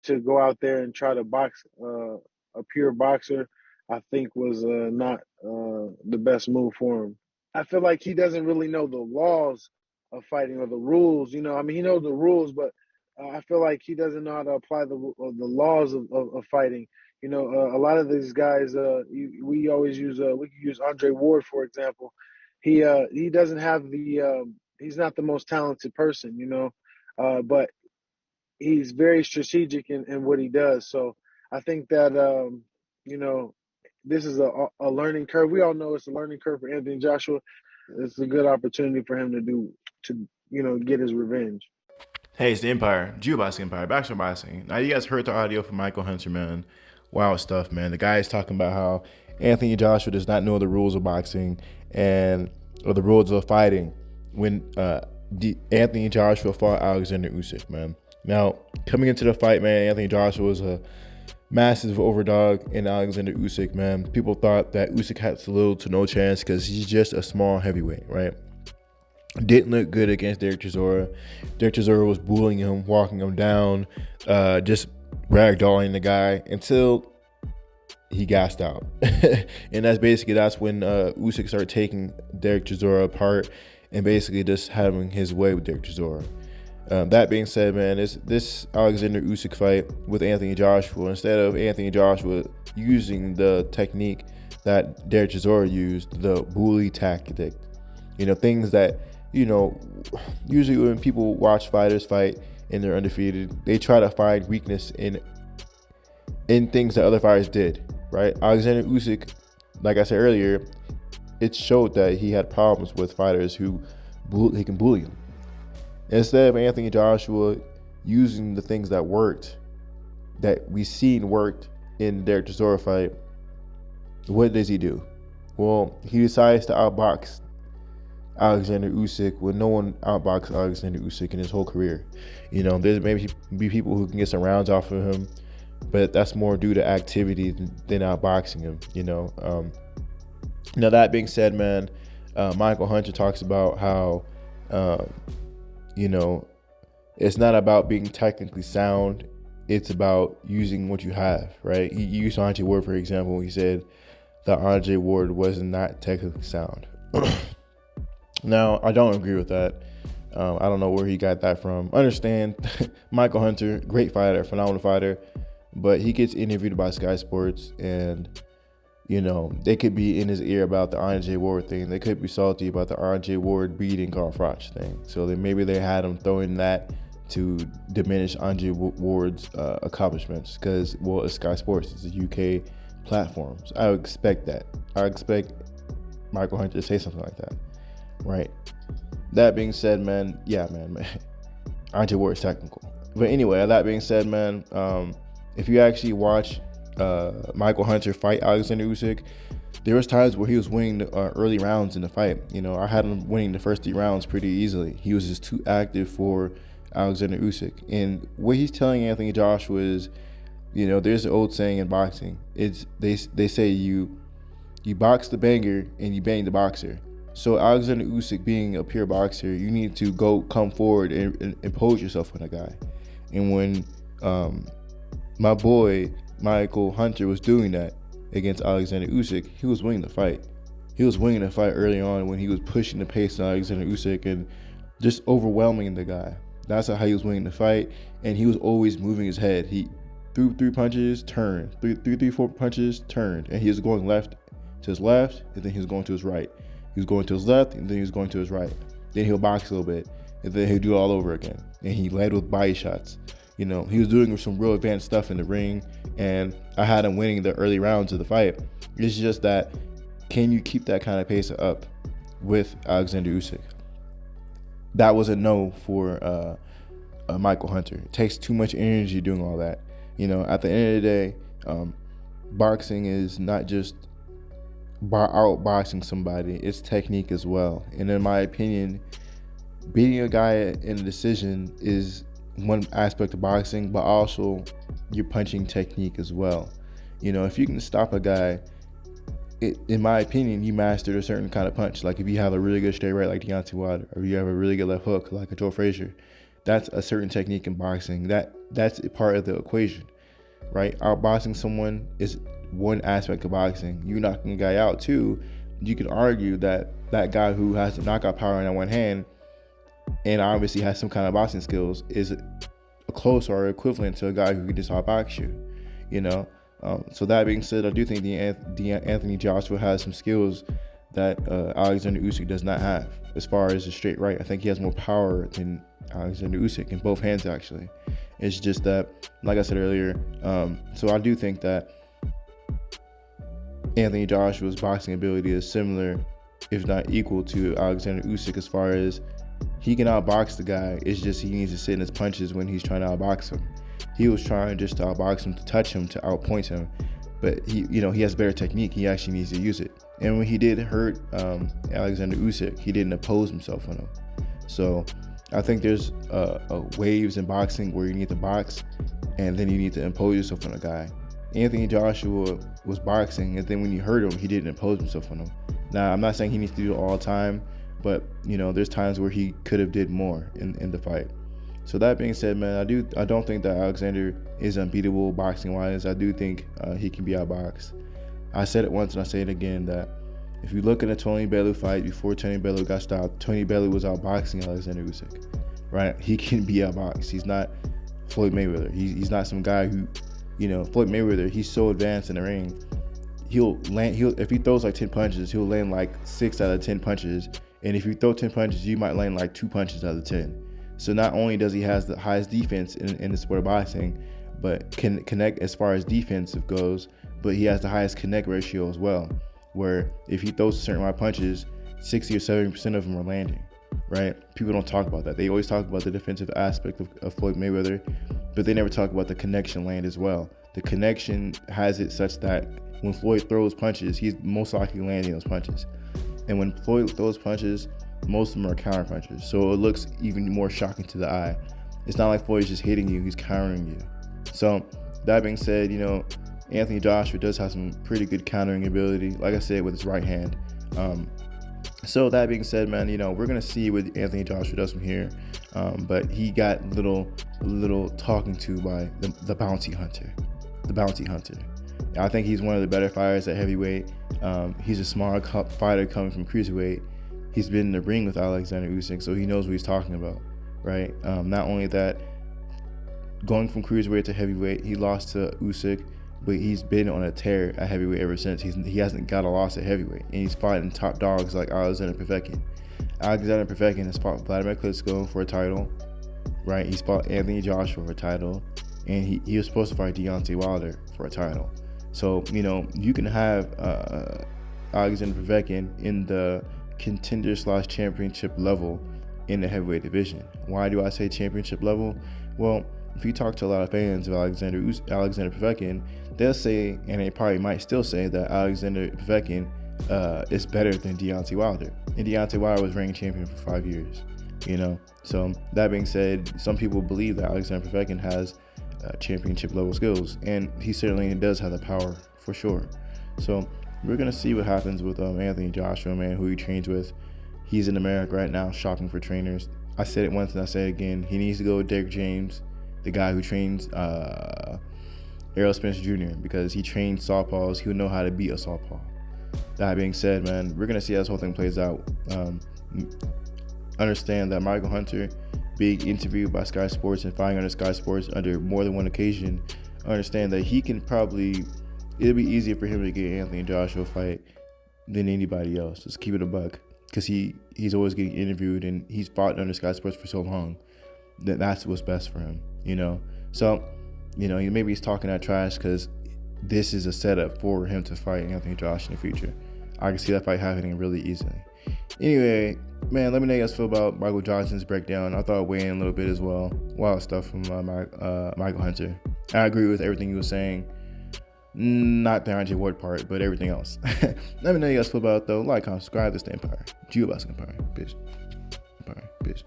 to go out there and try to box a pure boxer, I think was not the best move for him. I feel like he doesn't really know the laws of fighting or the rules. I mean, he knows the rules, but I feel like he doesn't know how to apply the laws of fighting. A lot of these guys, we always use we could use Andre Ward for example. He doesn't have he's not the most talented person, but he's very strategic in what he does. So I think that you know this is a learning curve. We all know it's a learning curve for Anthony Joshua. It's a good opportunity for him to get his revenge. Hey, it's the Empire, 𝗟𝗢𝗘𝗦𝗧 Empire, Baxter Boxing. Now, you guys heard the audio from Michael Hunter, man. Wild stuff, man. The guy is talking about how Anthony Joshua does not know the rules of boxing or the rules of fighting when Anthony Joshua fought Alexander Usyk, man. Now, coming into the fight, man, Anthony Joshua was a massive overdog in Alexander Usyk, man. People thought that Usyk had little to no chance because he's just a small heavyweight, right? Didn't look good against Ďuriť Chisora. Ďuriť Chisora was bullying him, walking him down, just ragdolling the guy until he gassed out. And that's when Usyk started taking Ďuriť Chisora apart and basically just having his way with Ďuriť Chisora. That being said, man, this Alexander Usyk fight with Anthony Joshua, instead of Anthony Joshua using the technique that Ďuriť Chisora used, the bully tactic, things that, usually when people watch fighters fight and they're undefeated, they try to find weakness in things that other fighters did, right? Alexander Usyk, like I said earlier, it showed that he had problems with fighters who he can bully him. Instead of Anthony Joshua using the things that worked, that we seen worked in the Ďuriť Chisora fight, what does he do? Well, he decides to outbox Alexander Usyk when no one outboxed Alexander Usyk in his whole career. There's maybe be people who can get some rounds off of him, but that's more due to activity than outboxing him. Now that being said, man, Michael Hunter talks about how it's not about being technically sound. It's about using what you have, right? He used Andre Ward, for example. He said that Andre Ward was not technically sound. Now, I don't agree with that. I don't know where he got that from. Understand, Michael Hunter, great fighter, phenomenal fighter, but he gets interviewed by Sky Sports, and they could be in his ear about the Andre Ward thing. They could be salty about the Andre Ward beating Carl Froch thing. So maybe they had him throwing that to diminish Andre Ward's accomplishments because, well, it's Sky Sports. It's a UK platform. So I would expect that. I would expect Michael Hunter to say something like that. Right. That being said, man, Andre Ward is technical. But anyway, that being said, man, if you actually watch Michael Hunter fight Alexander Usyk, there was times where he was winning the early rounds in the fight. I had him winning the first 3 rounds pretty easily. He was just too active for Alexander Usyk. And what he's telling Anthony Joshua is, there's an old saying in boxing. They say you box the banger and you bang the boxer. So Alexander Usyk being a pure boxer, you need to come forward and impose yourself on a guy. And when my boy Michael Hunter was doing that against Alexander Usyk, he was winning the fight. He was winning the fight early on when he was pushing the pace on Alexander Usyk and just overwhelming the guy. That's how he was winning the fight, and he was always moving his head. He threw 3 punches, turned, three, 4 punches, turned, and he was going left to his left, and then he was going to his right. He was going to his left, and then he was going to his right. Then he'll box a little bit, and then he'll do it all over again. And he led with body shots. He was doing some real advanced stuff in the ring, and I had him winning the early rounds of the fight. It's just that, can you keep that kind of pace up with Alexander Usyk? That was a no for Michael Hunter. It takes too much energy doing all that. At the end of the day, boxing is not just outboxing somebody, it's technique as well. And in my opinion, beating a guy in a decision is one aspect of boxing, but also your punching technique as well. If you can stop a guy, in my opinion, you mastered a certain kind of punch. Like if you have a really good straight right like Ďuriť Chisora, or you have a really good left hook like a Joe Frazier, that's a certain technique in boxing. That's a part of the equation, right? Outboxing someone is one aspect of boxing. You knocking a guy out too. You can argue that that guy who has the knockout power in that one hand and obviously has some kind of boxing skills is close or equivalent to a guy who can just outbox you, you know. So that being said, I do think Anthony Joshua has some skills that Alexander Usyk does not have as far as a straight right. I think he has more power than Alexander Usyk in both hands, actually. It's just that, like I said earlier, so I do think that Anthony Joshua's boxing ability is similar, if not equal, to Alexander Usyk as far as he can outbox the guy. It's just he needs to sit in his punches when he's trying to outbox him. He was trying just to outbox him, to touch him, to outpoint him, but he has better technique. He actually needs to use it. And when he did hurt Alexander Usyk, he didn't oppose himself on him. So I think there's waves in boxing where you need to box, and then you need to impose yourself on a guy. Anthony Joshua was boxing, and then when you hurt him, he didn't impose himself on him. Now, I'm not saying he needs to do it all the time, but there's times where he could have did more in the fight. So that being said, man, I don't think that Alexander is unbeatable boxing wise. I do think he can be outboxed. I said it once and I say it again, that if you look at a Tony Bellew fight before Tony Bellew got stopped, Tony Bellew was outboxing Alexander Usyk, right? He can be outboxed. He's not Floyd Mayweather. He's not some guy who, Floyd Mayweather, he's so advanced in the ring. If he throws like 10 punches, he'll land like 6 out of 10 punches. And if you throw 10 punches, you might land like 2 punches out of 10. So not only does he has the highest defense in the sport of boxing, but can connect as far as defensive goes, but he has the highest connect ratio as well, where if he throws a certain amount of punches, 60 or 70% of them are landing, right? People don't talk about that. They always talk about the defensive aspect of Floyd Mayweather, but they never talk about the connection land as well. The connection has it such that when Floyd throws punches, he's most likely landing those punches. And when Floyd throws punches, most of them are counter punches. So it looks even more shocking to the eye. It's not like Floyd's just hitting you, he's countering you. So that being said, Anthony Joshua does have some pretty good countering ability, like I said, with his right hand. So that being said, man, we're going to see what Anthony Joshua does from here. But he got a little talking to by the bounty hunter. The bounty hunter. I think he's one of the better fighters at heavyweight. He's a smart fighter coming from cruiserweight. He's been in the ring with Alexander Usyk, so he knows what he's talking about, right? Not only that, going from cruiserweight to heavyweight, he lost to Usyk, but he's been on a tear at heavyweight ever since. He hasn't got a loss at heavyweight, and he's fighting top dogs like Alexander 𝗚𝗡𝗅. Alexander 𝗚𝗡𝗅 has fought Vladimir Klitschko for a title, right? He's fought Anthony Joshua for a title, and he was supposed to fight Deontay Wilder for a title. So, you can have Alexander 𝗚𝗡𝗅 in the contender/championship level in the heavyweight division. Why do I say championship level? Well, if you talk to a lot of fans of Alexander 𝗚𝗡𝗅, they'll say, and they probably might still say, that Alexander 𝗚𝗡𝗅 is better than Deontay Wilder. And Deontay Wilder was reigning champion for 5 years, So that being said, some people believe that Alexander 𝗚𝗡𝗅 has championship level skills, and he certainly does have the power for sure. So we're gonna see what happens with Anthony Joshua, man, who he trains with. He's in America right now shopping for trainers. I said it once and I say it again. He needs to go with Derek James, the guy who trains Errol Spence Jr., because he trains southpaws. He'll know how to beat a southpaw. That being said, man, we're gonna see how this whole thing plays out. Understand that Michael Hunter being interviewed by Sky Sports and fighting under Sky Sports under more than one occasion, understand that he can it'll be easier for him to get Anthony Joshua a fight than anybody else. Just keep it a buck, because he's always getting interviewed and he's fought under Sky Sports for so long that's what's best for him, So, maybe he's talking that trash because this is a setup for him to fight Anthony Joshua in the future. I can see that fight happening really easily. Anyway, man, let me know how you guys feel about Michael Johnson's breakdown. I thought I'd weigh in a little bit as well. Wild stuff from Michael Hunter. I agree with everything he was saying. Not the 𝗟𝗔𝗪𝗦 part, but everything else. Let me know how you guys feel about it, though. Like, comment, subscribe to the Empire. 𝗟𝗔𝗪𝗦. Peace. Empire. Peace.